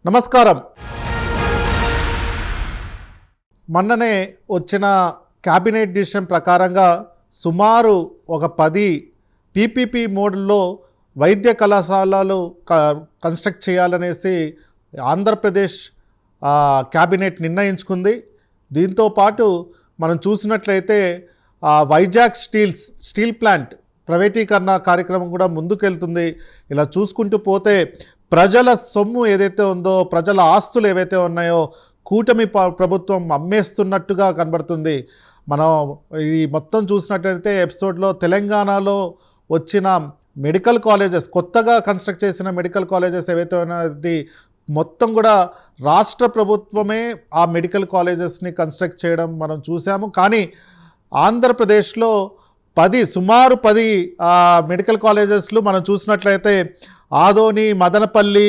నమస్కారం. మొన్ననే వచ్చిన క్యాబినెట్ డిసిషన్ ప్రకారంగా సుమారు ఒక 10 పీపీపీ మోడ్లో వైద్య కళాశాలలు కన్స్ట్రక్ట్ చేయాలనేసి ఆంధ్రప్రదేశ్ క్యాబినెట్ నిర్ణయించుకుంది. దీంతో పాటు మనం చూసినట్లయితే వైజాగ్ స్టీల్ ప్లాంట్ ప్రైవేటీకరణ కార్యక్రమం కూడా ముందుకెళ్తుంది. ఇలా చూసుకుంటూ పోతే ప్రజల సొమ్ము ఏదైతే ఉందో, ప్రజల ఆస్తులు ఏవైతే ఉన్నాయో కూటమి ప్రభుత్వం అమ్మేస్తున్నట్టుగా కనబడుతుంది. మనం ఈ మొత్తం చూసినట్లయితే ఎపిసోడ్లో తెలంగాణలో వచ్చిన మెడికల్ కాలేజెస్, కొత్తగా కన్స్ట్రక్ట్ చేసిన మెడికల్ కాలేజెస్ ఏవైతే ఉన్నది మొత్తం కూడా రాష్ట్ర ప్రభుత్వమే ఆ మెడికల్ కాలేజెస్ని కన్స్ట్రక్ట్ చేయడం మనం చూసాము. కానీ ఆంధ్రప్రదేశ్లో సుమారు 10 మెడికల్ కాలేజెస్లు మనం చూసినట్లయితే ఆదోని, మదనపల్లి,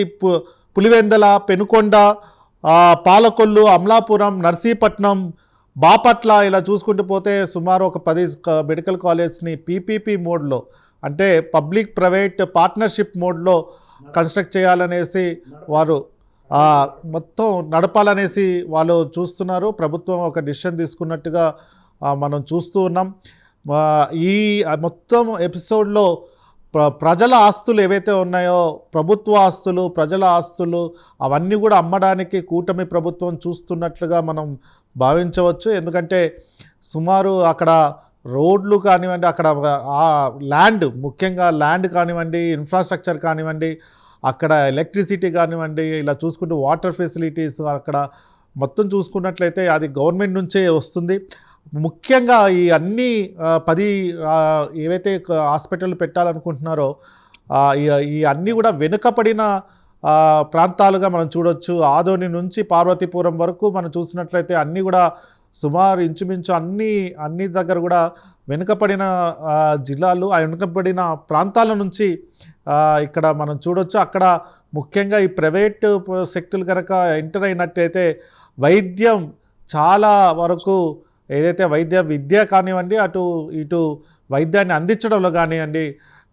పులివెందల, పెనుకొండ, పాలకొల్లు, అమలాపురం, నర్సీపట్నం, బాపట్ల ఇలా చూసుకుంటూ పోతే సుమారు ఒక 10 మెడికల్ కాలేజ్ని పీపీపీ మోడ్లో, అంటే పబ్లిక్ ప్రైవేట్ పార్ట్నర్షిప్ మోడ్లో కన్స్ట్రక్ట్ చేయాలనేసి వారు మొత్తం నడపాలనేసి వాళ్ళు చూస్తున్నారు. ప్రభుత్వం ఒక డిసిషన్ తీసుకున్నట్టుగా మనం చూస్తూ ఉన్నాం. ఈ మొత్తం ఎపిసోడ్లో ప్రజల ఆస్తులు ఏవైతే ఉన్నాయో, ప్రభుత్వ ఆస్తులు, ప్రజల ఆస్తులు అవన్నీ కూడా అమ్మడానికి కూటమి ప్రభుత్వం చూస్తున్నట్లుగా మనం భావించవచ్చు. ఎందుకంటే సుమారు అక్కడ రోడ్లు కానివ్వండి, అక్కడ ల్యాండ్, ముఖ్యంగా ల్యాండ్ కానివ్వండి, ఇన్ఫ్రాస్ట్రక్చర్ కానివ్వండి, అక్కడ ఎలక్ట్రిసిటీ కానివ్వండి, ఇలా చూసుకుంటూ వాటర్ ఫెసిలిటీస్ అక్కడ మొత్తం చూసుకున్నట్లయితే అది గవర్నమెంట్ నుంచే వస్తుంది. ముఖ్యంగా ఈ అన్ని 10 ఏవైతే హాస్పిటల్ పెట్టాలనుకుంటున్నారో ఈ అన్నీ కూడా వెనుకబడిన ప్రాంతాలుగా మనం చూడొచ్చు. ఆదోని నుంచి పార్వతీపురం వరకు మనం చూసినట్లయితే అన్నీ కూడా సుమారు ఇంచుమించు అన్ని దగ్గర కూడా వెనుకబడిన జిల్లాలు, ఆ వెనుకబడిన ప్రాంతాల నుంచి ఇక్కడ మనం చూడొచ్చు. అక్కడ ముఖ్యంగా ఈ ప్రైవేటు శక్తులు కనుక ఎంటర్ అయినట్టయితే వైద్యం చాలా వరకు ఏదైతే విద్య కానివ్వండి, ఇటు వైద్యాన్ని అందించడంలో కానివ్వండి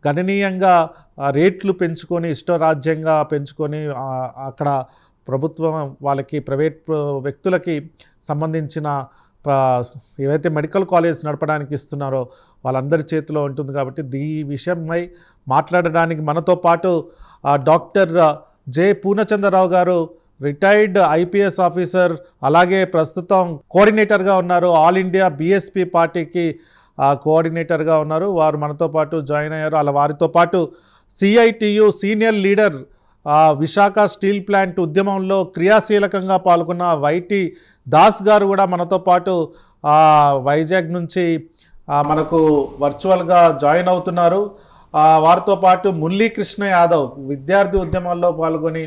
గణనీయంగా రేట్లు పెంచుకొని, ఇష్టరాజ్యంగా పెంచుకొని అక్కడ ప్రభుత్వం వాళ్ళకి ప్రైవేట్ వ్యక్తులకి సంబంధించిన ఏవైతే మెడికల్ కాలేజ్ నడపడానికి ఇస్తున్నారో వాళ్ళందరి చేతిలో ఉంటుంది. కాబట్టి ఈ విషయమై మాట్లాడడానికి మనతో పాటు డాక్టర్ జె పూర్ణచంద్రరావు గారు, రిటైర్డ్ ఐపీఎస్ ఆఫీసర్, అలాగే ప్రస్తుతం కోఆర్డినేటర్గా ఉన్నారు. ఆల్ ఇండియా బీఎస్పీ పార్టీకి కోఆర్డినేటర్గా ఉన్నారు. వారు మనతో పాటు జాయిన్ అయ్యారు. అలా వారితో పాటు CITU senior leader, Visakha steel plant ఉద్యమంలో క్రియాశీలకంగా పాల్గొన్న వైటి దాస్ గారు కూడా మనతో పాటు వైజాగ్ నుంచి మనకు వర్చువల్గా జాయిన్ అవుతున్నారు. వారితో పాటు మురళీకృష్ణ యాదవ్, విద్యార్థి ఉద్యమాల్లో పాల్గొని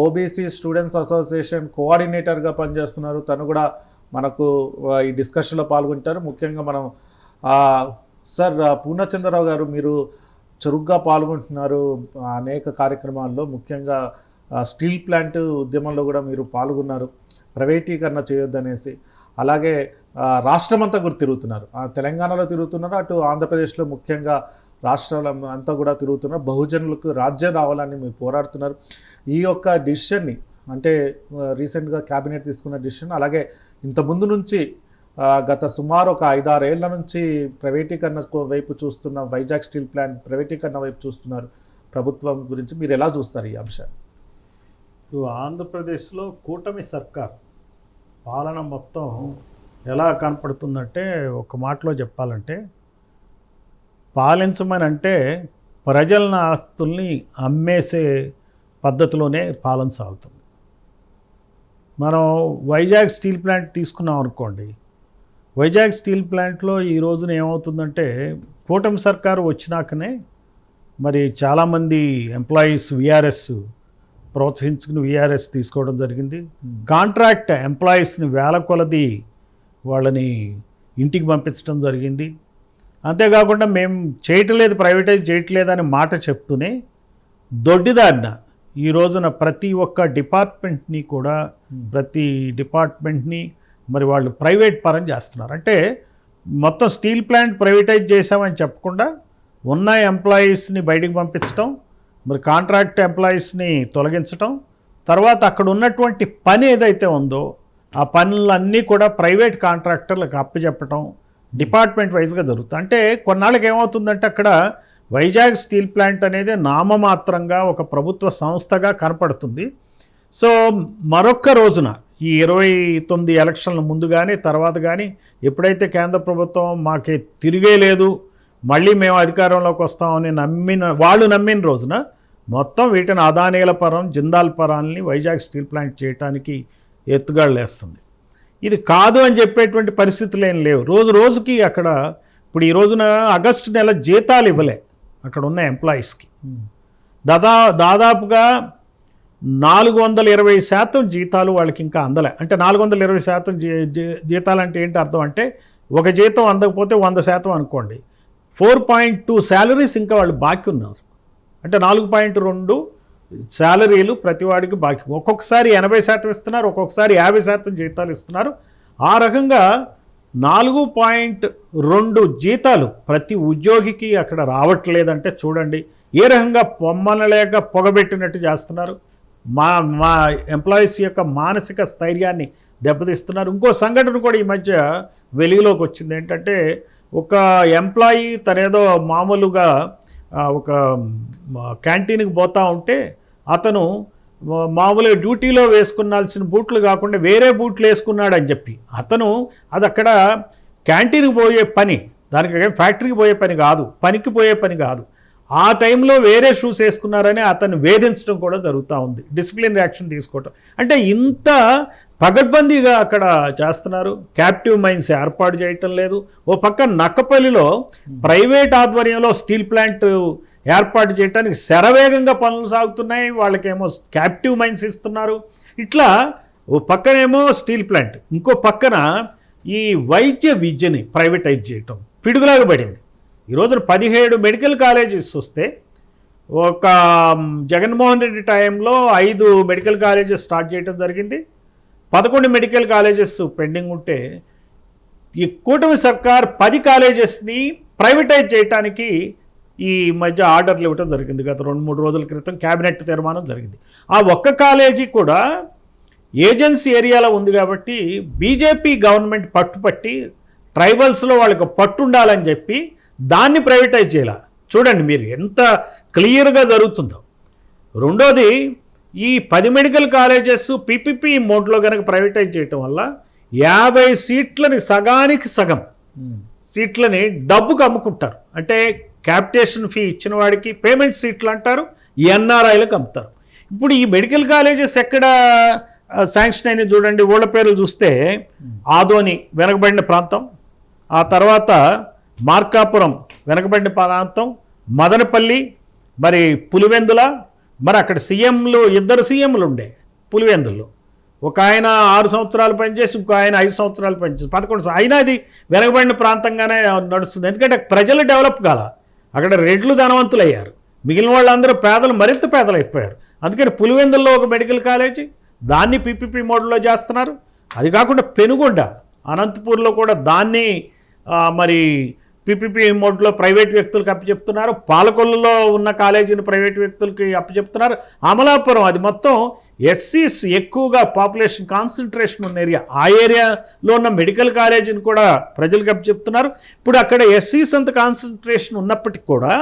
ఓబీసీ స్టూడెంట్స్ అసోసియేషన్ కోఆర్డినేటర్గా పనిచేస్తున్నారు. తను కూడా మనకు ఈ డిస్కషన్లో పాల్గొంటారు. ముఖ్యంగా మనం సార్ పూర్ణచంద్రరావు గారు, మీరు చురుగ్గా పాల్గొంటున్నారు అనేక కార్యక్రమాల్లో, ముఖ్యంగా స్టీల్ ప్లాంట్ ఉద్యమంలో కూడా మీరు పాల్గొన్నారు, ప్రైవేటీకరణ చేయొద్దనేసి. అలాగే రాష్ట్రమంతా కూడా తిరుగుతున్నారు, తెలంగాణలో తిరుగుతున్నారు, అటు ఆంధ్రప్రదేశ్లో ముఖ్యంగా రాష్ట్రాల అంతా కూడా తిరుగుతున్నారు. బహుజనులకు రాజ్యం రావాలని మీరు పోరాడుతున్నారు. ఈ యొక్క డిసిషన్ని, అంటే రీసెంట్గా క్యాబినెట్ తీసుకున్న డిసిషన్, అలాగే ఇంతకుముందు నుంచి గత సుమారు ఒక 5-6 ఏళ్ల నుంచి ప్రైవేటీకరణ వైపు చూస్తున్న వైజాగ్ స్టీల్ ప్లాంట్ ప్రైవేటీకరణ వైపు చూస్తున్నారు ప్రభుత్వం గురించి మీరు ఎలా చూస్తారు ఈ అంశాన్ని? ఆంధ్రప్రదేశ్లో కూటమి సర్కార్ పాలన మొత్తం ఎలా కనపడుతుందంటే, ఒక మాటలో చెప్పాలంటే, పాలించమని అంటే ప్రజల ఆస్తుల్ని అమ్మేసే పద్ధతిలోనే పాలన సాగుతుంది. మనం వైజాగ్ స్టీల్ ప్లాంట్ తీసుకున్నాం అనుకోండి, వైజాగ్ స్టీల్ ప్లాంట్లో ఈ రోజున ఏమవుతుందంటే, కూటమి సర్కారు వచ్చినాకనే మరి చాలామంది ఎంప్లాయీస్ వీఆర్ఎస్ ప్రోత్సహించుకుని వీఆర్ఎస్ తీసుకోవడం జరిగింది. కాంట్రాక్ట్ ఎంప్లాయీస్ని వేల కొలది వాళ్ళని ఇంటికి పంపించడం జరిగింది. అంతేకాకుండా మేము చేయట్లేదు, ప్రైవేటైజ్ చేయట్లేదని మాట చెప్తూనే దొడ్డిదారిన ఈ రోజున ప్రతి ఒక్క డిపార్ట్మెంట్ని కూడా, ప్రతి డిపార్ట్మెంట్ని మరి వాళ్ళు ప్రైవేట్ పరం చేస్తున్నారు. అంటే మొత్తం స్టీల్ ప్లాంట్ ప్రైవేటైజ్ చేసామని చెప్పకుండా ఉన్న ఎంప్లాయీస్ని బయటికి పంపించడం, మరి కాంట్రాక్ట్ ఎంప్లాయీస్ని తొలగించడం, తర్వాత అక్కడ ఉన్నటువంటి పని ఏదైతే ఉందో ఆ పనులన్నీ కూడా ప్రైవేట్ కాంట్రాక్టర్లకు అప్పచెప్పటం డిపార్ట్మెంట్ వైజ్గా జరుగుతుంది. అంటే కొన్నాళ్ళకి ఏమవుతుందంటే అక్కడ వైజాగ్ స్టీల్ ప్లాంట్ అనేది నామమాత్రంగా ఒక ప్రభుత్వ సంస్థగా కనపడుతుంది. సో మరొక్క రోజున ఈ 29 ఎలక్షన్ల ముందు కానీ తర్వాత కానీ ఎప్పుడైతే కేంద్ర ప్రభుత్వం మాకే తిరిగే లేదు, మళ్ళీ మేము అధికారంలోకి వస్తామని నమ్మిన రోజున మొత్తం వీటిని అదానీల పరం జిందాల్ పరాలని వైజాగ్ స్టీల్ ప్లాంట్ చేయడానికి ఎత్తుగాళ్ళు వేస్తుంది. ఇది కాదు అని చెప్పేటువంటి పరిస్థితులు ఏం లేవు. రోజుకి అక్కడ ఇప్పుడు ఈ రోజున ఆగస్టు నెల జీతాలు ఇవ్వలే అక్కడ ఉన్న ఎంప్లాయీస్కి. దాదాపుగా 420% జీతాలు వాళ్ళకి ఇంకా అందలే. అంటే 420% జీతాలు అంటే ఏంటి అర్థం అంటే ఒక జీతం అందకపోతే 100% అనుకోండి. 4.2 శాలరీస్ ఇంకా వాళ్ళు బాకీ ఉన్నారు. అంటే 4.2 శాలరీలు ప్రతివాడికి బాకీ. ఒక్కొక్కసారి 80% ఇస్తున్నారు, ఒక్కొక్కసారి 50% జీతాలు ఇస్తున్నారు. ఆ రకంగా 4.2 జీతాలు ప్రతి ఉద్యోగికి అక్కడ రావట్లేదంటే చూడండి ఏ రకంగా పొమ్మనలేక పొగబెట్టినట్టు చేస్తున్నారు. మా ఎంప్లాయీస్ యొక్క మానసిక స్థైర్యాన్ని దెబ్బతీస్తున్నారు. ఇంకో సంఘటన కూడా ఈ మధ్య వెలుగులోకి వచ్చింది. ఏంటంటే ఒక ఎంప్లాయీ తనేదో మామూలుగా ఒక క్యాంటీన్కి పోతూ ఉంటే అతను మామూలుగా డ్యూటీలో వేసుకున్నాల్సిన బూట్లు కాకుండా వేరే బూట్లు వేసుకున్నాడని చెప్పి అతను అది అక్కడ క్యాంటీన్కి పోయే పని, దానికి ఫ్యాక్టరీకి పోయే పని కాదు, పనికి పోయే పని కాదు, ఆ టైంలో వేరే షూస్ వేసుకున్నారని అతను వేధించడం కూడా జరుగుతూ ఉంది. డిసిప్లిన్ యాక్షన్ తీసుకోవటం అంటే ఇంత పగడ్బందీగా అక్కడ చేస్తున్నారు. క్యాప్టివ్ మైన్స్ ఏర్పాటు చేయటం లేదు. ఓ పక్క నక్కపల్లిలో ప్రైవేట్ ఆధ్వర్యంలో స్టీల్ ప్లాంట్ ఏర్పాటు చేయడానికి శరవేగంగా పనులు సాగుతున్నాయి. వాళ్ళకేమో క్యాప్టివ్ మైన్స్ ఇస్తున్నారు. ఇట్లా ఓ పక్కనేమో స్టీల్ ప్లాంట్, ఇంకో పక్కన ఈ వైద్య విద్యని ప్రైవేటైజ్ చేయటం పిడుగులాగా పడింది. ఈరోజు 17 మెడికల్ కాలేజెస్ వస్తే ఒక జగన్మోహన్ రెడ్డి టైంలో 5 మెడికల్ కాలేజెస్ స్టార్ట్ చేయడం జరిగింది. 11 మెడికల్ కాలేజెస్ పెండింగ్ ఉంటే ఈ కూటమి సర్కార్ 10 కాలేజెస్ని ప్రైవేటైజ్ చేయడానికి ఈ మధ్య ఆర్డర్లు ఇవ్వడం జరిగింది. గత 2-3 రోజుల క్రితం క్యాబినెట్ తీర్మానం జరిగింది. ఆ ఒక్క కాలేజీ కూడా ఏజెన్సీ ఏరియాలో ఉంది కాబట్టి బీజేపీ గవర్నమెంట్ పట్టుపట్టి ట్రైబల్స్లో వాళ్ళకి పట్టు ఉండాలని చెప్పి దాన్ని ప్రైవేటైజ్ చేయాల. చూడండి మీరు ఎంత క్లియర్గా జరుగుతుందో. రెండోది ఈ 10 మెడికల్ కాలేజెస్ పీపీపీ మోడ్లో కనుక ప్రైవేటైజ్ చేయటం వల్ల 50 సీట్లని సగానికి సగం సీట్లని డబ్బుకు అమ్ముకుంటారు. అంటే క్యాపిటేషన్ ఫీ ఇచ్చిన వాడికి పేమెంట్ సీట్లు అంటారు, ఎన్ఆర్ఐలకు అమ్ముతారు. ఇప్పుడు ఈ మెడికల్ కాలేజెస్ ఎక్కడ శాంక్షన్ అయినా చూడండి. ఊళ్ళ పేర్లు చూస్తే ఆదోని వెనకబడిన ప్రాంతం, ఆ తర్వాత మార్కాపురం వెనకబడిన ప్రాంతం, మదనపల్లి, మరి పులివెందుల, మరి అక్కడ ఇద్దరు సీఎంలు ఉండే పులివెందుల్లో. ఒక ఆయన 6 సంవత్సరాలు పనిచేసి ఇంకో ఆయన 5 సంవత్సరాలు పనిచేసి 11 అయినా అది వెనకబడిన ప్రాంతంగానే నడుస్తుంది. ఎందుకంటే ప్రజలు డెవలప్ కాల, అక్కడ రెడ్లు ధనవంతులు అయ్యారు, మిగిలిన వాళ్ళందరూ పేదలు మరింత పేదలు అయిపోయారు. అందుకని పులివెందుల్లో ఒక మెడికల్ కాలేజీ దాన్ని పీపీపీ మోడల్లో చేస్తున్నారు. అది కాకుండా పెనుగొండ అనంతపూర్లో కూడా దాన్ని మరి పీపీపీ మోడ్లో ప్రైవేట్ వ్యక్తులకు అప్పచెప్తున్నారు. పాలకొల్లులో ఉన్న కాలేజీని ప్రైవేట్ వ్యక్తులకి అప్పచెప్తున్నారు. అమలాపురం అది మొత్తం ఎస్సీస్ ఎక్కువగా పాపులేషన్ కాన్సన్ట్రేషన్ ఉన్న ఏరియా, ఆ ఏరియాలో ఉన్న మెడికల్ కాలేజీని కూడా ప్రజలకు అప్పచెప్తున్నారు. ఇప్పుడు అక్కడ ఎస్సీస్ అంత కాన్సన్ట్రేషన్ ఉన్నప్పటికీ కూడా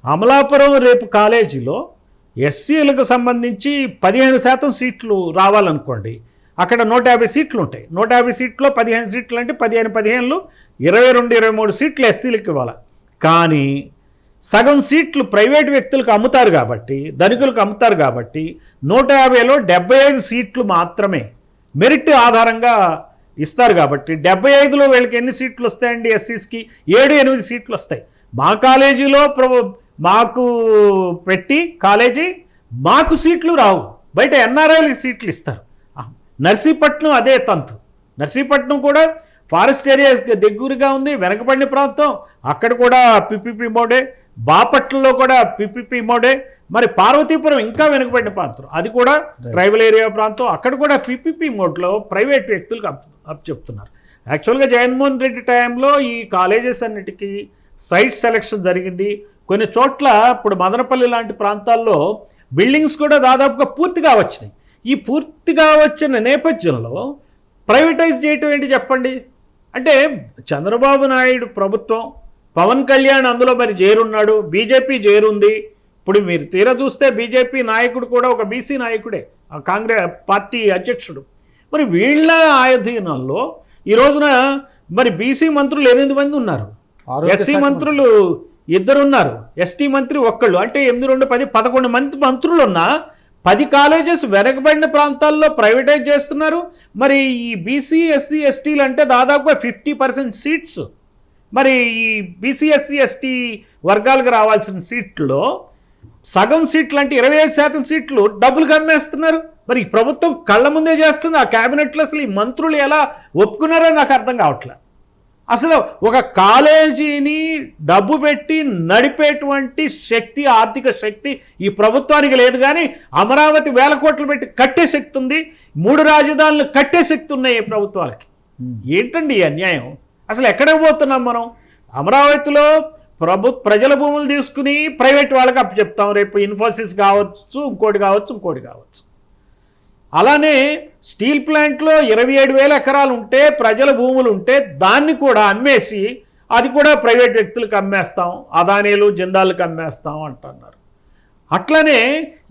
అమలాపురం రేపు కాలేజీలో ఎస్సీలకు సంబంధించి 15% సీట్లు రావాలనుకోండి, అక్కడ 150 సీట్లు ఉంటాయి. 150 సీట్లో 15 సీట్లు అంటే 15 22-23 సీట్లు ఎస్సీలకు ఇవ్వాలి. కానీ సగం సీట్లు ప్రైవేట్ వ్యక్తులకు అమ్ముతారు కాబట్టి, ధనికులకు అమ్ముతారు కాబట్టి 150లో 75 సీట్లు మాత్రమే మెరిట్ ఆధారంగా ఇస్తారు. కాబట్టి 75లో వీళ్ళకి ఎన్ని సీట్లు వస్తాయండి? ఎస్సీస్కి 7-8 సీట్లు వస్తాయి. మా కాలేజీలో మాకు పెట్టి కాలేజీ మాకు సీట్లు రావు, బయట ఎన్ఆర్ఐలకి సీట్లు ఇస్తారు. నర్సీపట్నం అదే తంతు. నర్సీపట్నం కూడా ఫారెస్ట్ ఏరియా దగ్గరగా ఉంది, వెనకబడిన ప్రాంతం, అక్కడ కూడా పీపీపీ మోడే. బాపట్లలో కూడా పీపీపీ మోడే. మరి పార్వతీపురం ఇంకా వెనకబడిన ప్రాంతం, అది కూడా ట్రైబల్ ఏరియా ప్రాంతం, అక్కడ కూడా పీపీపీ మోడ్లో ప్రైవేట్ వ్యక్తులకు అప్పచెప్తున్నారు. యాక్చువల్గా జగన్మోహన్ రెడ్డి టైంలో ఈ కాలేజెస్ అన్నిటికీ సైట్ సెలక్షన్ జరిగింది. కొన్ని చోట్ల ఇప్పుడు మదనపల్లి లాంటి ప్రాంతాల్లో బిల్డింగ్స్ కూడా దాదాపుగా పూర్తిగా వచ్చినాయి. ఈ పూర్తిగా వచ్చిన నేపథ్యంలో ప్రైవేటైజ్ చేయటం ఏంటి చెప్పండి. అంటే చంద్రబాబు నాయుడు ప్రభుత్వం, పవన్ కళ్యాణ్ అందులో మరి చేరున్నాడు, బీజేపీ చేరుంది. ఇప్పుడు మీరు తీరా చూస్తే బీజేపీ నాయకుడు కూడా ఒక బీసీ నాయకుడే, కాంగ్రెస్ పార్టీ అధ్యక్షుడు. మరి వీళ్ళ ఆధీనంలో ఈ రోజున మరి బీసీ మంత్రులు 8 మంది ఉన్నారు, ఎస్సీ మంత్రులు 2 ఉన్నారు, ఎస్టీ మంత్రి ఒక్కళ్ళు. అంటే 8, 2, 10, 11 మంది మంత్రులు ఉన్నా 10 కాలేజెస్ వెనకబడిన ప్రాంతాల్లో ప్రైవేటైజ్ చేస్తున్నారు. మరి ఈ బీసీ ఎస్సీ ఎస్టీలు అంటే దాదాపుగా 50% సీట్స్, మరి ఈ బీసీ ఎస్సీ ఎస్టీ వర్గాలకు రావాల్సిన సీట్లో సగం సీట్లు అంటే 25% సీట్లు డబ్బులు అమ్మేస్తున్నారు. మరి ఈ ప్రభుత్వం కళ్ళ ముందే చేస్తుంది. ఆ క్యాబినెట్లో అసలు ఈ మంత్రులు ఎలా ఒప్పుకున్నారో నాకు అర్థం కావట్లేదు. అసలు ఒక కాలేజీని డబ్బు పెట్టి నడిపేటువంటి శక్తి, ఆర్థిక శక్తి ఈ ప్రభుత్వానికి లేదు. కానీ అమరావతి వేల కోట్లు పెట్టి కట్టే శక్తి ఉంది, 3 రాజధానులు కట్టే శక్తి ఉన్నాయి ఈ ప్రభుత్వాలకి. ఏంటండి ఈ అన్యాయం? అసలు ఎక్కడికి పోతున్నాం మనం? అమరావతిలో ప్రజల భూములు తీసుకుని ప్రైవేట్ వాళ్ళకి అప్పచెప్తాం. రేపు ఇన్ఫోసిస్ కావచ్చు, ఇంకోటి కావచ్చు. అలానే స్టీల్ ప్లాంట్లో 27,000 ఎకరాలు ఉంటే, ప్రజల భూములు ఉంటే దాన్ని కూడా అమ్మేసి అది కూడా ప్రైవేట్ వ్యక్తులకు అమ్మేస్తాం, అదానీలు జిందాల్కి అమ్మేస్తాం అంటున్నారు. అట్లనే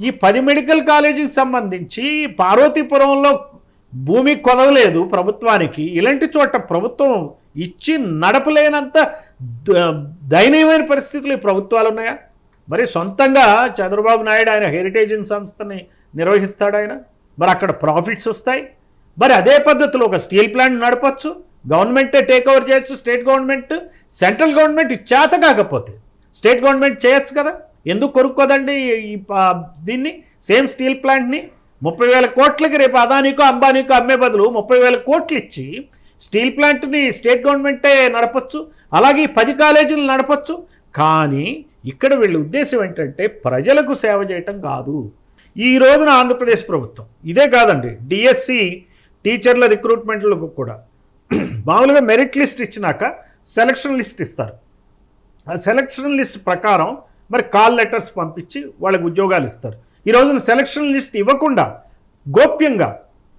ఈ 10 మెడికల్ కాలేజీకి సంబంధించి పార్వతీపురంలో భూమి కొదవలేదు ప్రభుత్వానికి. ఇలాంటి చోట ప్రభుత్వం ఇచ్చి నడపలేనంత దయనీయమైన పరిస్థితులు ఈ ప్రభుత్వాలు ఉన్నాయా? మరి సొంతంగా చంద్రబాబు నాయుడు ఆయన హెరిటేజ్ సంస్థని నిర్వహిస్తాడు ఆయన, మరి అక్కడ ప్రాఫిట్స్ వస్తాయి. మరి అదే పద్ధతిలో ఒక స్టీల్ ప్లాంట్ నడపచ్చు, గవర్నమెంటే టేక్ ఓవర్ చేయొచ్చు. స్టేట్ గవర్నమెంట్, సెంట్రల్ గవర్నమెంట్ చేత కాకపోతే స్టేట్ గవర్నమెంట్ చేయొచ్చు కదా. ఎందుకు కొరుక్కోదండి ఈ దీన్ని? సేమ్ స్టీల్ ప్లాంట్ని 30,000 కోట్లకి రేపు అదానీకో అంబానీకో అమ్మే బదులు 30,000 కోట్లు ఇచ్చి స్టీల్ ప్లాంట్ని స్టేట్ గవర్నమెంటే నడపచ్చు. అలాగే 10 కాలేజీలు నడపచ్చు. కానీ ఇక్కడ వీళ్ళ ఉద్దేశం ఏంటంటే ప్రజలకు సేవ చేయటం కాదు. ఈ రోజున ఆంధ్రప్రదేశ్ ప్రభుత్వం ఇదే కాదండి, డిఎస్సి టీచర్ల రిక్రూట్మెంట్లకు కూడా మామూలుగా మెరిట్ లిస్ట్ ఇచ్చినాక సెలక్షన్ లిస్ట్ ఇస్తారు. ఆ సెలక్షన్ లిస్ట్ ప్రకారం మరి కాల్ లెటర్స్ పంపించి వాళ్ళకి ఉద్యోగాలు ఇస్తారు. ఈ రోజున సెలక్షన్ లిస్ట్ ఇవ్వకుండా గోప్యంగా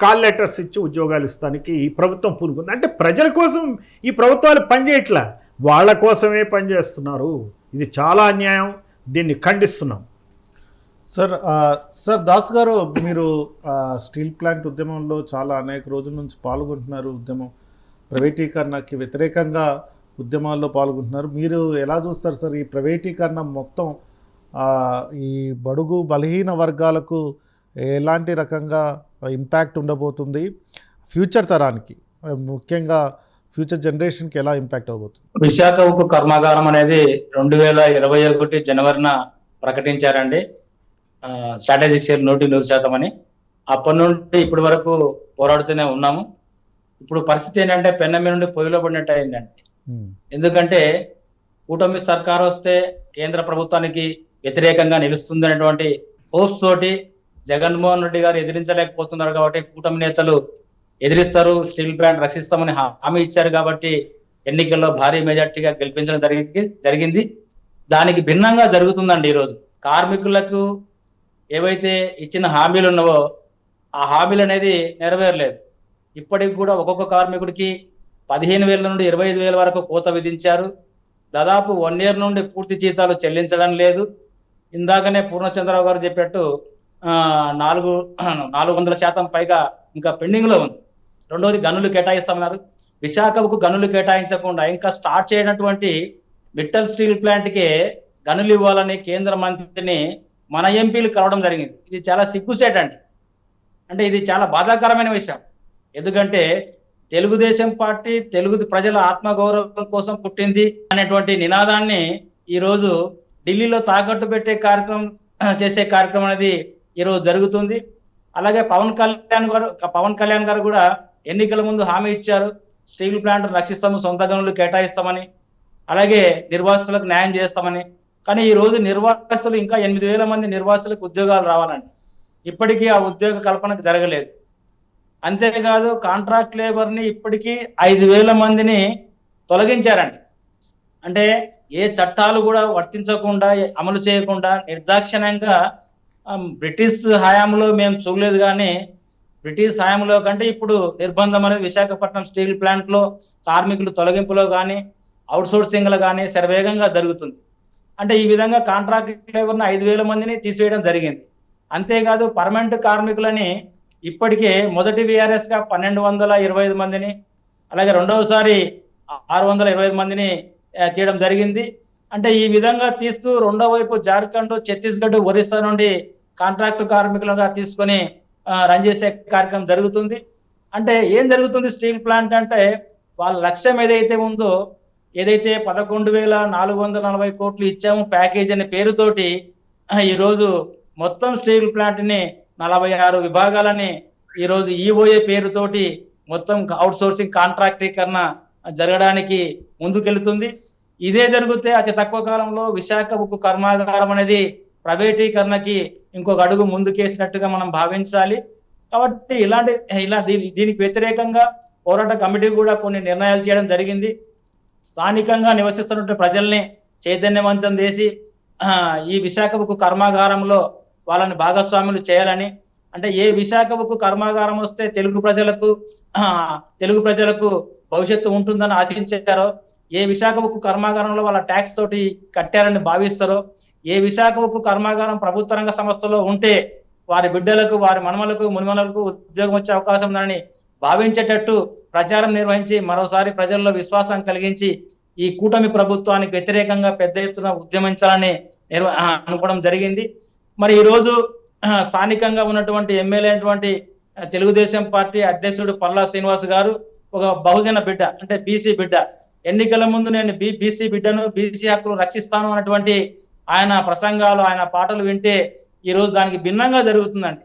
కాల్ లెటర్స్ ఇచ్చి ఉద్యోగాలు ఇస్తానికి ఈ ప్రభుత్వం పూనుకుంది. అంటే ప్రజల కోసం ఈ ప్రభుత్వాలు పనిచేయట్లా, వాళ్ళ కోసమే పనిచేస్తున్నారు. ఇది చాలా అన్యాయం, దీన్ని ఖండిస్తున్నాం. సార్ దాస్ గారు, మీరు స్టీల్ ప్లాంట్ ఉద్యమంలో చాలా అనేక రోజుల నుంచి పాల్గొంటున్నారు. ఉద్యమం ప్రైవేటీకరణకి వ్యతిరేకంగా ఉద్యమాల్లో పాల్గొంటున్నారు. మీరు ఎలా చూస్తారు సార్ ఈ ప్రైవేటీకరణ మొత్తం ఈ బడుగు బలహీన వర్గాలకు ఎలాంటి రకంగా ఇంపాక్ట్ ఉండబోతుంది? ఫ్యూచర్ తరానికి, ముఖ్యంగా ఫ్యూచర్ జనరేషన్కి ఎలా ఇంపాక్ట్ అవబోతుంది? విశాఖ ఉక్కు కర్మాగారం అనేది 2021 జనవరిన ప్రకటించారండి. స్ట్రాటజిక్ షేర్ 100% అని. అప్పటి నుండి ఇప్పటి వరకు పోరాడుతూనే ఉన్నాము. ఇప్పుడు పరిస్థితి ఏంటంటే పెన్నమ్మి నుండి పొయ్యిలో పడినట్టు అయిందండి. ఎందుకంటే కూటమి సర్కారు వస్తే కేంద్ర ప్రభుత్వానికి వ్యతిరేకంగా నిలుస్తుంది అనేటువంటి హోప్స్ తోటి జగన్మోహన్ రెడ్డి గారు ఎదిరించలేకపోతున్నారు. కాబట్టి కూటమి నేతలు ఎదిరిస్తారు, స్టీల్ ప్లాంట్ రక్షిస్తామని హామీ ఇచ్చారు. కాబట్టి ఎన్నికల్లో భారీ మెజార్టీగా గెలిపించడం జరిగింది. దానికి భిన్నంగా జరుగుతుందండి ఈరోజు. కార్మికులకు ఏవైతే ఇచ్చిన హామీలు ఉన్నావో ఆ హామీలు అనేది నెరవేరలేదు. ఇప్పటికి కూడా ఒక్కొక్క కార్మికుడికి 15,000 నుండి 25,000 వరకు కోత విధించారు. దాదాపు 1 year నుండి పూర్తి జీతాలు చెల్లించడం లేదు. ఇందాకనే పూర్ణచంద్రరావు గారు చెప్పినట్టు 400% పైగా ఇంకా పెండింగ్ లో ఉంది. రెండోది గనులు కేటాయిస్తామన్నారు. విశాఖకు గనులు కేటాయించకుండా ఇంకా స్టార్ట్ చేయనటువంటి మిట్టల్ స్టీల్ ప్లాంట్కే గనులు ఇవ్వాలని కేంద్ర మంత్రిని మన ఎంపీలు కలవడం జరిగింది. ఇది చాలా సిగ్గుచేటండి. అంటే ఇది చాలా బాధాకరమైన విషయం. ఎందుకంటే తెలుగుదేశం పార్టీ తెలుగు ప్రజల ఆత్మగౌరవం కోసం పుట్టింది అనేటువంటి నినాదాన్ని ఈరోజు ఢిల్లీలో తాకట్టు పెట్టే చేసే కార్యక్రమం అనేది ఈరోజు జరుగుతుంది. అలాగే పవన్ కళ్యాణ్ గారు కూడా ఎన్నికల ముందు హామీ ఇచ్చారు, స్టీల్ ప్లాంట్ రక్షిస్తాము, సొంత గనులు కేటాయిస్తామని, అలాగే నిర్వాసితులకు న్యాయం చేస్తామని. కానీ ఈ రోజు నిర్వాసితులు ఇంకా 8,000 మంది నిర్వాసితులకు ఉద్యోగాలు రావాలండి. ఇప్పటికీ ఆ ఉద్యోగ కల్పనకు జరగలేదు. అంతేకాదు కాంట్రాక్ట్ లేబర్ని ఇప్పటికీ 5,000 మందిని తొలగించారండి. అంటే ఏ చట్టాలు కూడా వర్తించకుండా, అమలు చేయకుండా నిర్దాక్షిణ్యంగా బ్రిటిష్ హయాంలో మేము చూడలేదు, కానీ బ్రిటిష్ హయాంలో కంటే ఇప్పుడు నిర్బంధం అనేది విశాఖపట్నం స్టీల్ ప్లాంట్ లో కార్మికులు తొలగింపులో కానీ అవుట్సోర్సింగ్ లో కానీ శరవేగంగా జరుగుతుంది. అంటే ఈ విధంగా కాంట్రాక్ట్ లేబర్ని 5,000 మందిని తీసివేయడం జరిగింది. అంతేకాదు పర్మనెంట్ కార్మికులని ఇప్పటికే మొదటి విఆర్ఎస్ గా 1,225 మందిని, అలాగే రెండవసారి 625 మందిని తీయడం జరిగింది. అంటే ఈ విధంగా తీస్తూ రెండో వైపు జార్ఖండ్, ఛత్తీస్గఢ్, ఒరిస్సా నుండి కాంట్రాక్ట్ కార్మికులుగా తీసుకొని రన్ చేసే కార్యక్రమం జరుగుతుంది. అంటే ఏం జరుగుతుంది స్టీల్ ప్లాంట్ అంటే వాళ్ళ లక్ష్యం ఏదైతే ఉందో, ఏదైతే 11,440 కోట్లు ఇచ్చాము ప్యాకేజ్ అనే పేరుతోటి ఈరోజు మొత్తం స్టీల్ ప్లాంట్ ని 46 విభాగాలని ఈరోజు ఈఓఏ పేరుతోటి మొత్తం అవుట్ సోర్సింగ్ కాంట్రాక్టీకరణ జరగడానికి ముందుకెళ్తుంది. ఇదే జరిగితే అతి తక్కువ కాలంలో విశాఖ ఉక్కు కర్మాగారం అనేది ప్రైవేటీకరణకి ఇంకొక అడుగు ముందుకేసినట్టుగా మనం భావించాలి. కాబట్టి దీనికి వ్యతిరేకంగా పోరాట కమిటీ కూడా కొన్ని నిర్ణయాలు చేయడం జరిగింది. స్థానికంగా నివసిస్తున్న ప్రజల్ని చైతన్యవంతం చేసి ఈ విశాఖ ఉక్కు కర్మాగారంలో వాళ్ళని భాగస్వాములు చేయాలని, అంటే ఏ విశాఖ ఉక్కు కర్మాగారం వస్తే తెలుగు ప్రజలకు భవిష్యత్తు ఉంటుందని ఆశించారో, ఏ విశాఖ ఉక్కు కర్మాగారంలో వాళ్ళ ట్యాక్స్ తోటి కట్టారని భావిస్తారో, ఏ విశాఖ ఉక్కు కర్మాగారం ప్రభుత్వ రంగ సంస్థలో ఉంటే వారి బిడ్డలకు, వారి మనమలకు, మునిమలకు ఉద్యోగం వచ్చే అవకాశం ఉందని భావించేటట్టు ప్రచారం నిర్వహించి మరోసారి ప్రజల్లో విశ్వాసం కలిగించి ఈ కూటమి ప్రభుత్వానికి వ్యతిరేకంగా పెద్ద ఎత్తున ఉద్యమించాలని అనుకోవడం జరిగింది. మరి ఈ రోజు స్థానికంగా ఉన్నటువంటి ఎమ్మెల్యే అయినటువంటి తెలుగుదేశం పార్టీ అధ్యక్షుడు పల్లా శ్రీనివాస్ గారు ఒక బహుజన బిడ్డ, అంటే బీసీ బిడ్డ, ఎన్నికల ముందు నేను బీసీ బిడ్డను, బీసీ హక్కులు రక్షిస్తాను అన్నటువంటి ఆయన ప్రసంగాలు, ఆయన పాటలు వింటే ఈ రోజు దానికి భిన్నంగా జరుగుతుందండి.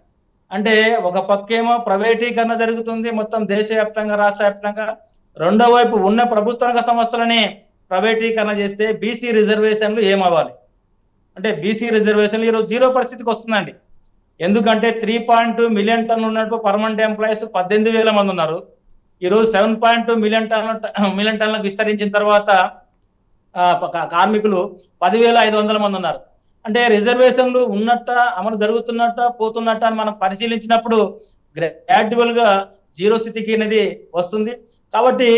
అంటే ఒక పక్కేమో ప్రైవేటీకరణ జరుగుతుంది మొత్తం దేశవ్యాప్తంగా, రాష్ట్ర వ్యాప్తంగా, రెండో వైపు ఉన్న ప్రభుత్వ రంగ సంస్థలని ప్రైవేటీకరణ చేస్తే బీసీ రిజర్వేషన్లు ఏమవ్వాలి? అంటే బీసీ రిజర్వేషన్లు ఈరోజు జీరో పరిస్థితికి వస్తుందండి. ఎందుకంటే 3.2 మిలియన్ టన్నులు ఉన్నట్టు పర్మనెంట్ ఎంప్లాయీస్ 18,000 మంది ఉన్నారు. ఈరోజు 7.2 మిలియన్ టన్నులకు విస్తరించిన తర్వాత కార్మికులు 10,500 మంది ఉన్నారు. అంటే రిజర్వేషన్లు ఉన్నట్ట, అమలు జరుగుతున్నట్ట, పోతున్నట్ట అని మనం పరిశీలించినప్పుడు గ్రాడ్యువల్ గా జీరో స్థితికి అనేది వస్తుంది. కాబట్టి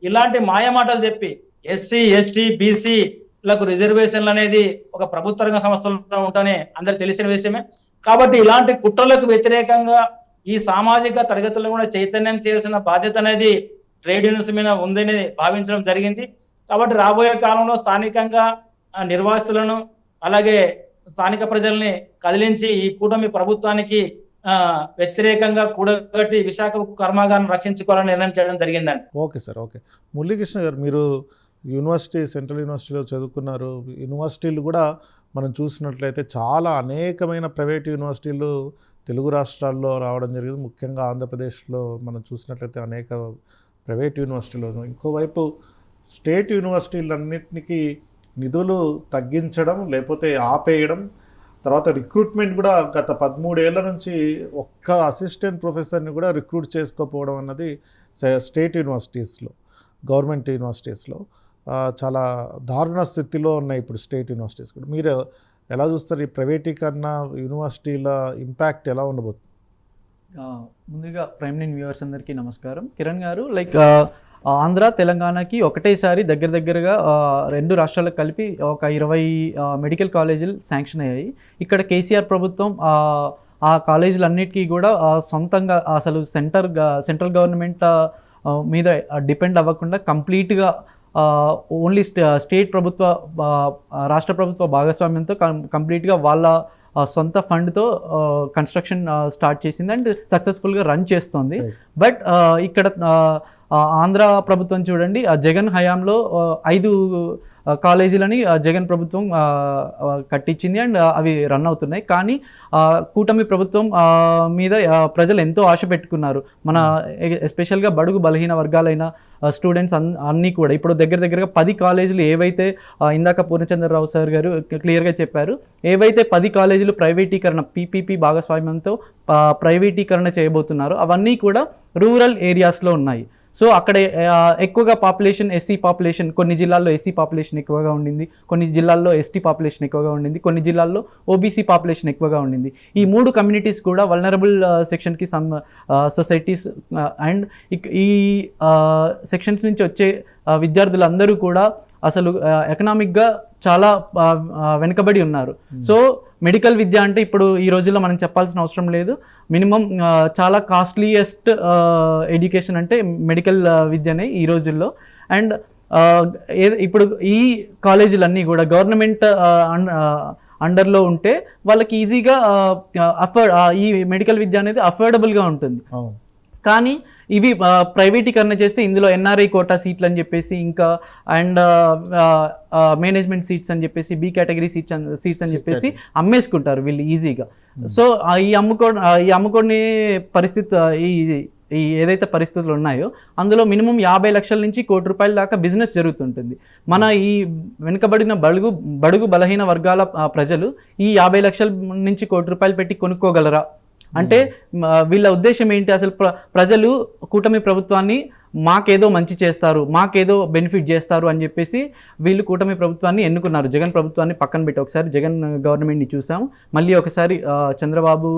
ఇలాంటి మాయమాటలు చెప్పి ఎస్సీ, ఎస్టీ, బీసీలకు రిజర్వేషన్లు అనేది ఒక ప్రభుత్వ రంగ సంస్థలో ఉంటానే అందరికి తెలిసిన విషయమే. కాబట్టి ఇలాంటి కుట్రలకు వ్యతిరేకంగా ఈ సామాజిక తరగతులను కూడా చైతన్యం చేయాల్సిన బాధ్యత అనేది ట్రేడ్ యూనియన్స్ మీద ఉందని భావించడం జరిగింది. కాబట్టి రాబోయే కాలంలో స్థానికంగా నిర్వాసితులను, అలాగే స్థానిక ప్రజల్ని కదిలించి ఈ కూటమి ప్రభుత్వానికి వ్యతిరేకంగా కూడగట్టి విశాఖ ఉక్కు కర్మాగారం రక్షించుకోవాలని నిర్ణయం చేయడం జరిగిందండి. Okay sir, okay. మురళీకృష్ణ గారు, మీరు యూనివర్సిటీ, సెంట్రల్ యూనివర్సిటీలో చదువుకున్నారు. యూనివర్సిటీలు కూడా మనం చూసినట్లయితే చాలా అనేకమైన ప్రైవేట్ యూనివర్సిటీలు తెలుగు రాష్ట్రాల్లో రావడం జరిగింది. ముఖ్యంగా ఆంధ్రప్రదేశ్లో మనం చూసినట్లయితే అనేక ప్రైవేట్ యూనివర్సిటీలు. ఇంకోవైపు స్టేట్ యూనివర్సిటీలన్నింటికి నిధులు తగ్గించడం, లేకపోతే ఆపేయడం, తర్వాత రిక్రూట్మెంట్ కూడా గత 13 ఏళ్ల నుంచి ఒక్క అసిస్టెంట్ ప్రొఫెసర్ని కూడా రిక్రూట్ చేసుకోకపోవడం అన్నది స్టేట్ యూనివర్సిటీస్లో, గవర్నమెంట్ యూనివర్సిటీస్లో చాలా దారుణ స్థితిలో ఉన్నాయి ఇప్పుడు స్టేట్ యూనివర్సిటీస్ కూడా. మీరు ఎలా చూస్తారు? ఈ ప్రైవేటీకరణ యూనివర్సిటీల ఇంపాక్ట్ ఎలా ఉండబోతుంది? ముందుగా ప్రైమ్ నైన్ వ్యూవర్స్ అందరికీ నమస్కారం. కిరణ్ గారు, ఆంధ్ర, తెలంగాణకి ఒకటేసారి దగ్గరగా 2 రాష్ట్రాలకు కలిపి ఒక 20 మెడికల్ కాలేజీలు శాంక్షన్ అయ్యాయి. ఇక్కడ కేసీఆర్ ప్రభుత్వం ఆ కాలేజీలన్నిటికీ కూడా సొంతంగా అసలు సెంట్రల్ గవర్నమెంట్ మీద డిపెండ్ అవ్వకుండా కంప్లీట్గా ఓన్లీ స్టేట్ ప్రభుత్వ, రాష్ట్ర ప్రభుత్వ భాగస్వామ్యంతో కంప్లీట్గా వాళ్ళ సొంత ఫండ్తో కన్స్ట్రక్షన్ స్టార్ట్ చేసింది అండ్ సక్సెస్ఫుల్గా రన్ చేస్తోంది. బట్ ఇక్కడ ఆంధ్ర ప్రభుత్వం చూడండి, జగన్ హయాంలో 5 కాలేజీలని జగన్ ప్రభుత్వం కట్టించింది అండ్ అవి రన్ అవుతున్నాయి. కానీ కూటమి ప్రభుత్వం మీద ప్రజలు ఎంతో ఆశ పెట్టుకున్నారు. మన ఎస్పెషల్గా బడుగు బలహీన వర్గాలైన స్టూడెంట్స్ అన్నీ కూడా ఇప్పుడు దగ్గరగా 10 కాలేజీలు ఏవైతే ఇందాక పూర్ణచంద్రరావు సార్ గారు క్లియర్గా చెప్పారు, ఏవైతే 10 కాలేజీలు ప్రైవేటీకరణ పీపీపీ భాగస్వామ్యంతో ప్రైవేటీకరణ చేయబోతున్నారో అవన్నీ కూడా రూరల్ ఏరియాస్లో ఉన్నాయి. సో అక్కడ ఎక్కువగా పాపులేషన్ ఎస్సీ పాపులేషన్, కొన్ని జిల్లాల్లో ఎస్సీ పాపులేషన్ ఎక్కువగా ఉండింది, కొన్ని జిల్లాల్లో ఎస్టీ పాపులేషన్ ఎక్కువగా ఉండింది, కొన్ని జిల్లాల్లో ఓబీసీ పాపులేషన్ ఎక్కువగా ఉండింది. ఈ 3 కమ్యూనిటీస్ కూడా వల్నరబుల్ సెక్షన్కి సొసైటీస్ అండ్ ఈ సెక్షన్స్ నుంచి వచ్చే విద్యార్థులందరూ కూడా అసలు ఎకనామిక్గా చాలా వెనుకబడి ఉన్నారు. సో మెడికల్ విద్య అంటే ఇప్పుడు ఈ రోజుల్లో మనం చెప్పాల్సిన అవసరం లేదు. మినిమం చాలా కాస్ట్లీయెస్ట్ ఎడ్యుకేషన్ అంటే మెడికల్ విద్యనే ఈ రోజుల్లో. అండ్ ఇప్పుడు ఈ కాలేజీలన్నీ కూడా గవర్నమెంట్ అండర్లో ఉంటే వాళ్ళకి ఈజీగా ఈ మెడికల్ విద్య అనేది అఫోర్డబుల్గా ఉంటుంది. కానీ ఇవి ప్రైవేటీకరణ చేస్తే ఇందులో ఎన్ఆర్ఐ కోటా సీట్లు అని చెప్పేసి, ఇంకా అండ్ మేనేజ్మెంట్ సీట్స్ అని చెప్పేసి, బి కేటగిరీ సీట్స్ అని చెప్పేసి అమ్మేసుకుంటారు వీళ్ళు ఈజీగా. సో ఈ అమ్ముకోని పరిస్థితి, ఈ ఏదైతే పరిస్థితులు ఉన్నాయో అందులో మినిమం 50 లక్షల నుంచి ₹1 కోటి దాకా బిజినెస్ జరుగుతుంటుంది. మన ఈ వెనుకబడిన బడుగు బలహీన వర్గాల ప్రజలు ఈ 50 లక్షల నుంచి ₹1 కోటి పెట్టి కొనుక్కోగలరా అంటే వీళ్ళ ఉద్దేశం ఏంటి? అసలు ప్రజలు కూటమి ప్రభుత్వాన్ని మాకేదో మంచి చేస్తారు, మాకేదో బెనిఫిట్ చేస్తారు అని చెప్పేసి వీళ్ళు కూటమి ప్రభుత్వాన్ని ఎన్నుకున్నారు. జగన్ ప్రభుత్వాన్ని పక్కన పెట్టి ఒకసారి జగన్ గవర్నమెంట్ని చూసాము, మళ్ళీ ఒకసారి చంద్రబాబు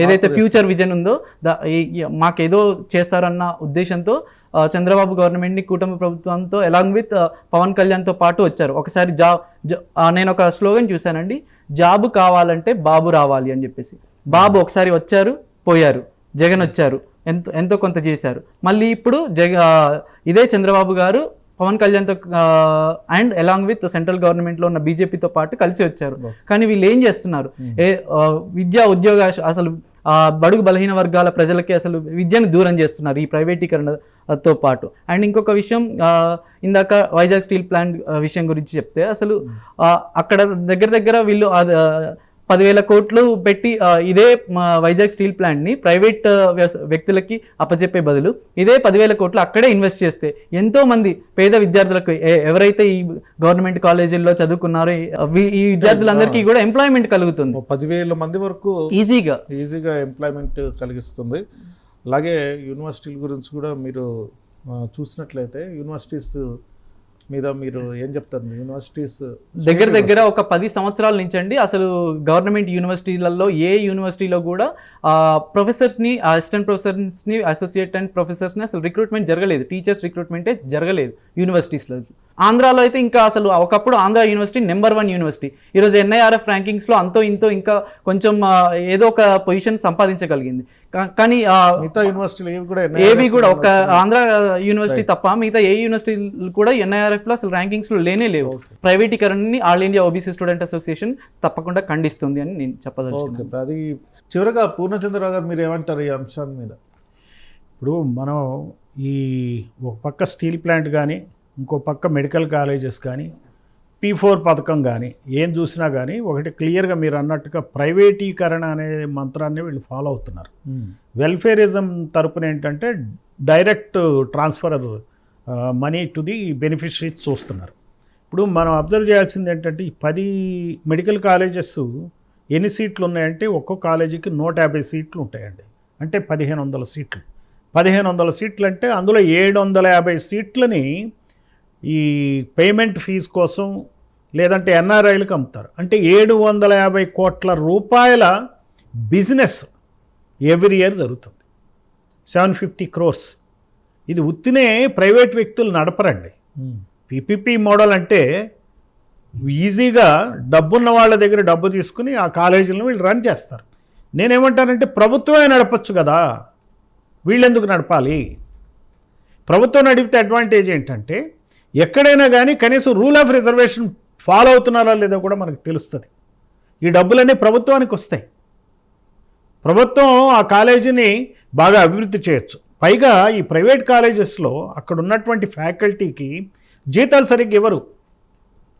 ఏదైతే ఫ్యూచర్ విజన్ ఉందో మాకేదో చేస్తారన్న ఉద్దేశంతో చంద్రబాబు గవర్నమెంట్ని కూటమి ప్రభుత్వంతో అలాంగ్ విత్ పవన్ కళ్యాణ్తో పాటు వచ్చారు. ఒకసారి నేను ఒక స్లోగన్ చూశానండి, జాబు కావాలంటే బాబు రావాలి అని చెప్పేసి. బాబు ఒకసారి వచ్చారు, పోయారు. జగన్ వచ్చారు, ఎంతో కొంత చేశారు. మళ్ళీ ఇప్పుడు ఇదే చంద్రబాబు గారు పవన్ కళ్యాణ్తో అండ్ అలాంగ్ విత్ సెంట్రల్ గవర్నమెంట్లో ఉన్న బీజేపీతో పాటు కలిసి వచ్చారు. కానీ వీళ్ళు ఏం చేస్తున్నారు? విద్యా ఉద్యోగ అసలు బడుగు బలహీన వర్గాల ప్రజలకి అసలు విద్యను దూరం చేస్తున్నారు ఈ ప్రైవేటీకరణతో పాటు. అండ్ ఇంకొక విషయం, ఇందాక వైజాగ్ స్టీల్ ప్లాంట్ విషయం గురించి చెప్తే అసలు అక్కడ దగ్గర వీళ్ళు 10,000 కోట్లు పెట్టి ఇదే వైజాగ్ స్టీల్ ప్లాంట్ని ప్రైవేట్ వ్యక్తులకి అప్పచెప్పే బదులు ఇదే 10,000 కోట్లు అక్కడే ఇన్వెస్ట్ చేస్తే ఎంతో మంది పేద విద్యార్థులకు, ఎవరైతే ఈ గవర్నమెంట్ కాలేజీల్లో చదువుకున్నారో ఈ విద్యార్థులందరికీ కూడా ఎంప్లాయ్మెంట్ కలుగుతుంది. 10,000 మంది వరకు ఈజీగా ఎంప్లాయ్మెంట్ కలిగిస్తుంది. అలాగే యూనివర్సిటీల గురించి కూడా మీరు చూసినట్లయితే యూనివర్సిటీస్ మీద మీరు ఏం చెప్తారు? యూనివర్సిటీస్ దగ్గర ఒక 10 సంవత్సరాల నుంచి అండి అసలు గవర్నమెంట్ యూనివర్సిటీలలో ఏ యూనివర్సిటీలో కూడా ప్రొఫెసర్స్ని, అసిస్టెంట్ ప్రొఫెసర్స్ని, అసోసియేట్ అండ్ ప్రొఫెసర్స్ని అసలు రిక్రూట్మెంట్ జరగలేదు. టీచర్స్ రిక్రూట్మెంటే జరగలేదు యూనివర్సిటీస్లో. ఆంధ్రాలో అయితే ఇంకా అసలు ఒకప్పుడు ఆంధ్ర యూనివర్సిటీ నెంబర్ 1 యూనివర్సిటీ. ఈరోజు NIRF ర్యాంకింగ్స్లో అంతో ఇంతో ఇంకా కొంచెం ఏదో ఒక పొజిషన్ సంపాదించగలిగింది. కానీ మిగతా యూనివర్సిటీలు ఏవి కూడా ఒక ఆంధ్ర యూనివర్సిటీ తప్ప మిగతా ఏ యూనివర్సిటీలు కూడా NIRFలో అసలు ర్యాంకింగ్స్లో లేనే లేవు. ప్రైవేటీకరణని all India OBC student association తప్పకుండా ఖండిస్తుంది అని నేను చెప్పదలుచుకున్నాను. అది చివరగా పూర్ణచంద్రరావు గారు మీరు ఏమంటారు ఈ అంశాన్ని మీద? ఇప్పుడు మనం ఈ ఒక పక్క స్టీల్ ప్లాంట్ కానీ, ఇంకో పక్క మెడికల్ కాలేజెస్ కానీ, P4 పథకం కానీ ఏం చూసినా కానీ ఒకటి క్లియర్గా మీరు అన్నట్టుగా ప్రైవేటీకరణ అనే మంత్రాన్ని వీళ్ళు ఫాలో అవుతున్నారు. వెల్ఫేరిజం తరపున ఏంటంటే direct transfer money to the beneficiaries చూస్తున్నారు. ఇప్పుడు మనం అబ్జర్వ్ చేయాల్సింది ఏంటంటే ఈ 10 మెడికల్ కాలేజెస్ ఎన్ని సీట్లు ఉన్నాయంటే ఒక్కో కాలేజీకి 150 సీట్లు ఉంటాయండి. అంటే 1,500 సీట్లు. 1,500 సీట్లు అంటే అందులో 750 సీట్లని ఈ పేమెంట్ ఫీజు కోసం లేదంటే NRIలకు అమ్ముతారు. అంటే 750 కోట్ల రూపాయల బిజినెస్ ఎవ్రీ ఇయర్ జరుగుతుంది. 750 crores. ఇది ఉత్తినే ప్రైవేట్ వ్యక్తులు నడపరండి. PPP మోడల్ అంటే ఈజీగా డబ్బున్న వాళ్ళ దగ్గర డబ్బు తీసుకుని ఆ కాలేజీలను వీళ్ళు రన్ చేస్తారు. నేనేమంటానంటే ప్రభుత్వమే నడపచ్చు కదా, వీళ్ళెందుకు నడపాలి? ప్రభుత్వం నడిపితే అడ్వాంటేజ్ ఏంటంటే ఎక్కడైనా కానీ కనీసం రూల్ ఆఫ్ రిజర్వేషన్ ఫాలో అవుతున్నారో లేదో కూడా మనకు తెలుస్తుంది. ఈ డబ్బులన్నీ ప్రభుత్వానికి వస్తాయి. ప్రభుత్వం ఆ కాలేజీని బాగా అభివృద్ధి చేయొచ్చు. పైగా ఈ ప్రైవేట్ కాలేజెస్లో అక్కడ ఉన్నటువంటి ఫ్యాకల్టీకి జీతాలు సరిగ్గా ఇవ్వరు.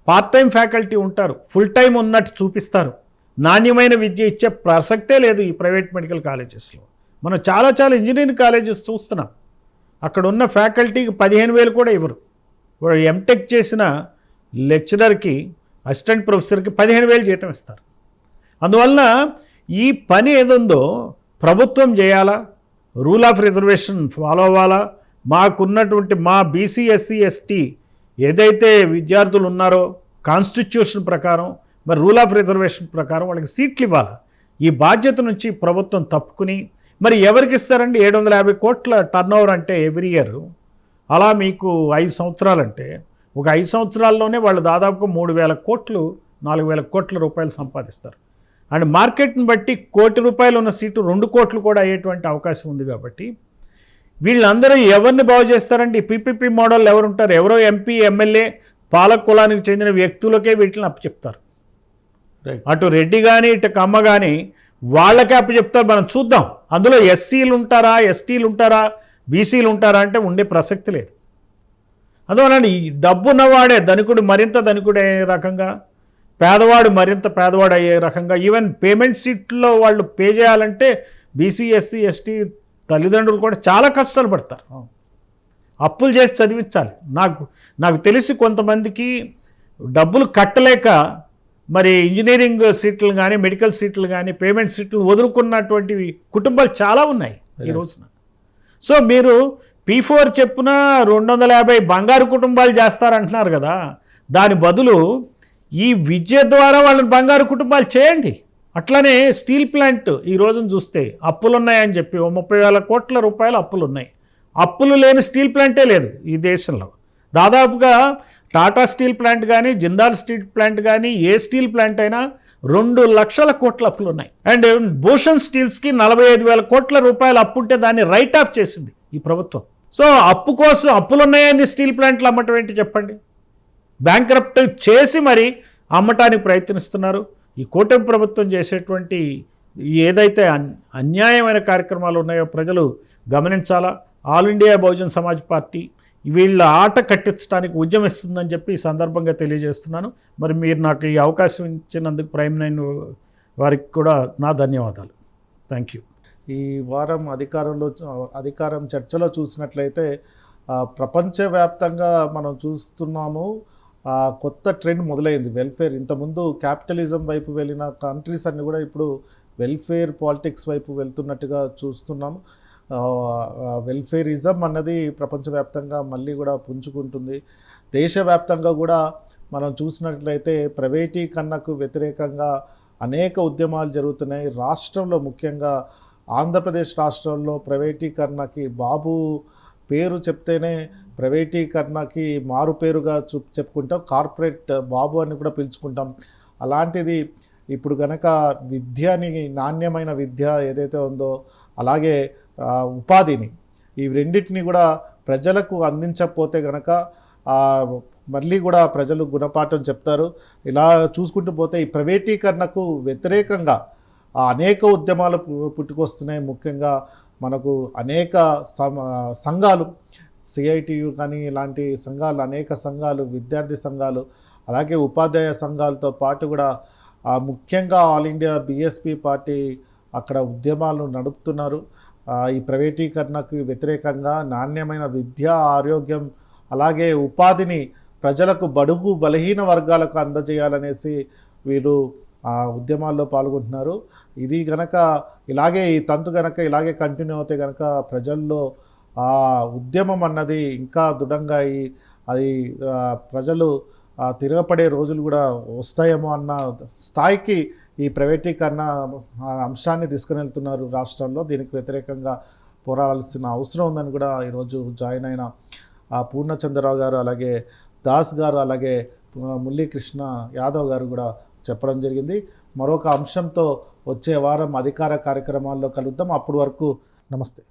పార్ట్ టైం ఫ్యాకల్టీ ఉంటారు, ఫుల్ టైం ఉన్నట్టు చూపిస్తారు. నాణ్యమైన విద్య ఇచ్చే ప్రసక్తే లేదు ఈ ప్రైవేట్ మెడికల్ కాలేజెస్లో. మనం చాలా ఇంజనీరింగ్ కాలేజెస్ చూస్తున్నాం. అక్కడ ఉన్న ఫ్యాకల్టీకి 15,000 కూడా ఇవ్వరు. ఎంటెక్ చేసిన లెక్చరర్కి, అసిస్టెంట్ ప్రొఫెసర్కి 15,000 జీతం ఇస్తారు. అందువలన ఈ పని ఏదుందో ప్రభుత్వం చేయాలా, రూల్ ఆఫ్ రిజర్వేషన్ ఫాలో అవ్వాలా, మాకున్నటువంటి మా బీసీ ఎస్సీ ఎస్టీ ఏదైతే విద్యార్థులు ఉన్నారో కాన్స్టిట్యూషన్ ప్రకారం మరి రూల్ ఆఫ్ రిజర్వేషన్ ప్రకారం వాళ్ళకి సీట్లు ఇవ్వాలి. ఈ బాధ్యత నుంచి ప్రభుత్వం తప్పుకుని మరి ఎవరికి ఇస్తారండి 750 కోట్ల టర్నోవర్ అంటే ఎవ్రీ ఇయర్, అలా మీకు 5 సంవత్సరాలంటే ఒక 5 సంవత్సరాల్లోనే వాళ్ళు దాదాపుగా 3,000 కోట్లు 4,000 కోట్ల రూపాయలు సంపాదిస్తారు. అండ్ మార్కెట్ని బట్టి ₹1 కోటి ఉన్న సీటు 2 కోట్లు కూడా అయ్యేటువంటి అవకాశం ఉంది. కాబట్టి వీళ్ళందరూ ఎవరిని బాగు చేస్తారండి? పీపీపీ మోడల్ ఎవరుంటారు? ఎవరో ఎంపీ ఎమ్మెల్యే పాలక కులానికి చెందిన వ్యక్తులకే వీటిని అప్పచెప్తారు. అటు రెడ్డి కానీ ఇటు కమ్మ కానీ వాళ్ళకే అప్పచెప్తారు. మనం చూద్దాం అందులో ఎస్సీలు ఉంటారా, ఎస్టీలు ఉంటారా, బీసీలు ఉంటారా అంటే ఉండే ప్రసక్తి లేదు. అందువలన ఈ డబ్బున్నవాడే ధనికుడు మరింత ధనికుడు అయ్యే రకంగా, పేదవాడు మరింత పేదవాడు అయ్యే రకంగా, ఈవెన్ పేమెంట్ సీట్లో వాళ్ళు పే చేయాలంటే బీసీ ఎస్సీ ఎస్టీ తల్లిదండ్రులు కూడా చాలా కష్టాలు పడతారు. అప్పులు చేసి చదివించాలి. నాకు తెలిసి కొంతమందికి డబ్బులు కట్టలేక మరి ఇంజనీరింగ్ సీట్లు కానీ మెడికల్ సీట్లు కానీ పేమెంట్ సీట్లు వదులుకున్నటువంటి కుటుంబాలు చాలా ఉన్నాయి ఈ రోజున. సో మీరు P4 చెప్పున 250 బంగారు కుటుంబాలు చేస్తారంటున్నారు కదా, దాని బదులు ఈ విద్య ద్వారా వాళ్ళని బంగారు కుటుంబాలు చేయండి. అట్లనే స్టీల్ ప్లాంట్ ఈ రోజున చూస్తే అప్పులు ఉన్నాయని చెప్పి 30,000 కోట్ల రూపాయలు అప్పులు ఉన్నాయి. అప్పులు లేని స్టీల్ ప్లాంటే లేదు ఈ దేశంలో. దాదాపుగా టాటా స్టీల్ ప్లాంట్ కానీ జిందాల్ స్టీల్ ప్లాంట్ కానీ ఏ స్టీల్ ప్లాంట్ అయినా 2 లక్షల కోట్ల అప్పులు ఉన్నాయి. అండ్ భూషణ్ స్టీల్స్కి 45,000 కోట్ల రూపాయలు అప్పు ఉంటే దాన్ని రైట్ ఆఫ్ చేసింది ఈ ప్రభుత్వం. సో అప్పు కోసం అప్పులు ఉన్నాయని స్టీల్ ప్లాంట్లు అమ్మటం ఏంటి చెప్పండి? బ్యాంక్రప్ట్ చేసి మరి అమ్మటానికి ప్రయత్నిస్తున్నారు. ఈ కూటమి ప్రభుత్వం చేసేటువంటి ఏదైతే అన్యాయమైన కార్యక్రమాలు ఉన్నాయో ప్రజలు గమనించాలా. All India Bahujan Samaj party వీళ్ళ ఆట కట్టించడానికి ఉద్యమిస్తుందని చెప్పి ఈ సందర్భంగా తెలియజేస్తున్నాను. మరి మీరు నాకు ఈ అవకాశం ఇచ్చినందుకు ప్రైమ్9 వారికి కూడా నా ధన్యవాదాలు. Thank you. ఈ వారం అధికారం చర్చలో చూసినట్లయితే ప్రపంచవ్యాప్తంగా మనం చూస్తున్నాము కొత్త ట్రెండ్ మొదలైంది. వెల్ఫేర్ ఇంతకుముందు క్యాపిటలిజం వైపు వెళ్ళిన కంట్రీస్ అన్నీ కూడా ఇప్పుడు వెల్ఫేర్ పాలిటిక్స్ వైపు వెళ్తున్నట్టుగా చూస్తున్నాము. వెల్ఫేరిజం అన్నది ప్రపంచవ్యాప్తంగా మళ్ళీ కూడా పుంజుకుంటుంది. దేశవ్యాప్తంగా కూడా మనం చూసినట్లయితే ప్రైవేటీకరణకు వ్యతిరేకంగా అనేక ఉద్యమాలు జరుగుతున్నాయి. రాష్ట్రంలో ముఖ్యంగా ఆంధ్రప్రదేశ్ రాష్ట్రంలో ప్రైవేటీకరణకి బాబు పేరు చెప్తేనే ప్రైవేటీకరణకి మారు పేరుగా చెప్పుకుంటాం, కార్పొరేట్ బాబు అని కూడా పిలుచుకుంటాం. అలాంటిది ఇప్పుడు కనుక విద్యని, నాణ్యమైన విద్య ఏదైతే ఉందో అలాగే ఉపాధిని, ఈ రెండింటిని కూడా ప్రజలకు అందించకపోతే కనుక మళ్ళీ కూడా ప్రజలు గుణపాఠం చెప్తారు. ఇలా చూసుకుంటూ పోతే ఈ ప్రైవేటీకరణకు వ్యతిరేకంగా అనేక ఉద్యమాలు పుట్టుకొస్తున్నాయి. ముఖ్యంగా మనకు అనేక సంఘాలు, CITU కానీ ఇలాంటి సంఘాలు, అనేక సంఘాలు, విద్యార్థి సంఘాలు, అలాగే ఉపాధ్యాయ సంఘాలతో పాటు కూడా ముఖ్యంగా ఆల్ ఇండియా BSP పార్టీ అక్కడ ఉద్యమాలను నడుపుతున్నారు. ఈ ప్రైవేటీకరణకు వ్యతిరేకంగా నాణ్యమైన విద్య, ఆరోగ్యం, అలాగే ఉపాధిని ప్రజలకు, బడుగు బలహీన వర్గాలకు అందజేయాలనేసి వీరు ఉద్యమాల్లో పాల్గొంటున్నారు. ఇది గనక ఇలాగే ఈ తంతు గనక ఇలాగే కంటిన్యూ అవుతే గనక ప్రజల్లో ఉద్యమం అన్నది ఇంకా దృఢంగా అది ప్రజలు తిరగపడే రోజులు కూడా వస్తాయేమో అన్న స్థాయికి ఈ ప్రైవేటీకరణ అంశాన్ని తీసుకుని వెళ్తున్నారు రాష్ట్రంలో. దీనికి వ్యతిరేకంగా పోరాడాల్సిన అవసరం ఉందని కూడా ఈరోజు జాయిన్ అయిన పూర్ణచంద్రరావు గారు, అలాగే దాస్ గారు, అలాగే మురళీకృష్ణ యాదవ్ గారు కూడా చెప్పడం జరిగింది. మరొక అంశంతో వచ్చే వారం అధికార కార్యక్రమాల్లో కలుద్దాం. అప్పటి వరకు నమస్తే.